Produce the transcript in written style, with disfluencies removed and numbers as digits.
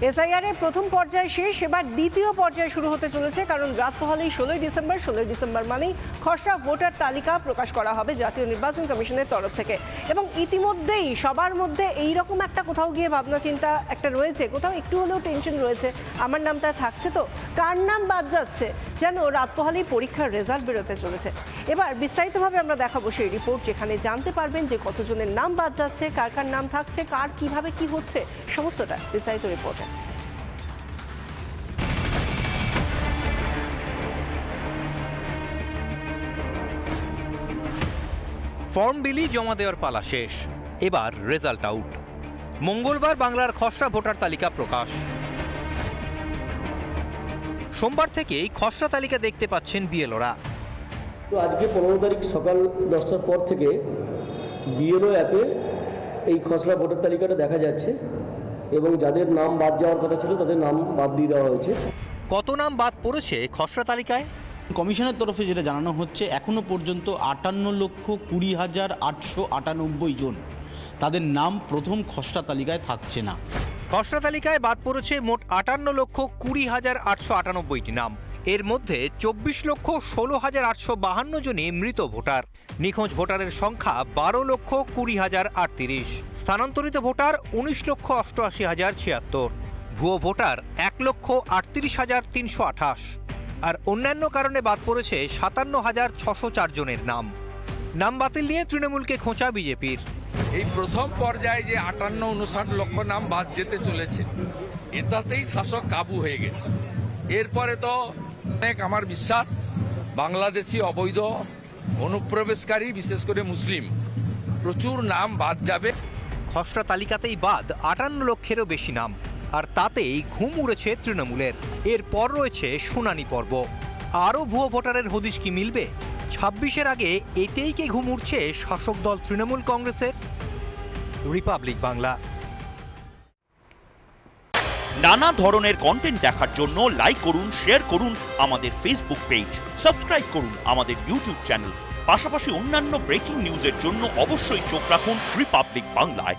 SIR এর প্রথম পর্যায় শেষ, এবার দ্বিতীয় পর্যায় শুরু হতে চলেছে। কারণ রাত পোহালেই 16ই ডিসেম্বর মানেই খসড়া ভোটার তালিকা প্রকাশ করা হবে জাতীয় নির্বাচন কমিশনের তরফ থেকে। এবং ইতিমধ্যেই সবার মধ্যে এইরকম একটা কোথাও গিয়ে ভাবনা চিন্তা একটা রয়েছে, কোথাও একটু হলেও টেনশন রয়েছে, আমার নামটা থাকছে তো, কার নাম বাদ যাচ্ছে, যেন রাত পোহালেই পরীক্ষার রেজাল্ট বেরোতে চলেছে। এবার বিস্তারিতভাবে আমরা দেখাবো সেই রিপোর্ট, যেখানে জানতে পারবেন যে কতজনের নাম বাদ যাচ্ছে, কার কার নাম থাকছে, কার কিভাবে কি হচ্ছে, সমস্তটা বিস্তারিত রিপোর্টে। ফর্ম বিলি জমা দেওয়ার পালা শেষ, এবার রেজাল্ট আউট। মঙ্গলবার বাংলার খসড়া ভোটার তালিকা প্রকাশ। সোমবার থেকেই খসড়া তালিকা দেখতে পাচ্ছেন বিএলওরা। তো আজকে 15 তারিখ সকাল 10টার পর থেকে বিএলও অ্যাপে এই খসড়া ভোটার তালিকাটা দেখা যাচ্ছে এবং যাদের নাম বাদ যাওয়ার কথা ছিল তাদের নাম বাদ দিয়ে দেওয়া হয়েছে। কত নাম বাদ পড়েছে খসড়া তালিকায়? কমিশনের তরফে যেটা জানানো হচ্ছে, এখনও পর্যন্ত 58,20,898 জন তাদের নাম প্রথম খসড়া তালিকায় থাকছে না। খসড়া তালিকায় বাদ পড়েছে মোট 58,20,898টি নাম। এর মধ্যে 24,16,852 জনই মৃত ভোটার। নিখোঁজ ভোটারের সংখ্যা 12,20,038। স্থানান্তরিত ভোটার 19,88,076। ভুয়ো ভোটার 1,38,328। আর অন্যান্য কারণে বাদ পড়েছে 57,604 জনের নাম। নাম বাতিল নিয়ে তৃণমূলকে খোঁচা বিজেপির। এই প্রথম পর্যায়ে যে 58-59 লক্ষ নাম বাদ যেতে চলেছে, এটাতেই শাসক কাবু হয়ে গেছে। এরপরে তো অনেক, আমার বিশ্বাস, বাংলাদেশি অবৈধ অনুপ্রবেশকারী, বিশেষ করে মুসলিম, প্রচুর নাম বাদ যাবে। খসড়া তালিকাতেই বাদ 58 লক্ষেরও বেশি নাম, আর তাতেই ঘুম উড়েছে তৃণমূলের। এরপর রয়েছে শুনানি পর্ব। আরও ভুয়ো ভোটারের হদিশ কি মিলবে? 26-এর আগে এতেই কি ঘুম উড়ছে শাসক দল তৃণমূল কংগ্রেসের? রিপাবলিক বাংলা। নানা ধরনের কন্টেন্ট দেখার জন্য লাইক করুন, শেয়ার করুন আমাদের ফেসবুক পেজ, সাবস্ক্রাইব করুন আমাদের ইউটিউব চ্যানেল। পাশাপাশি অন্যান্য ব্রেকিং নিউজের জন্য অবশ্যই চোখ রাখুন রিপাবলিক বাংলায়।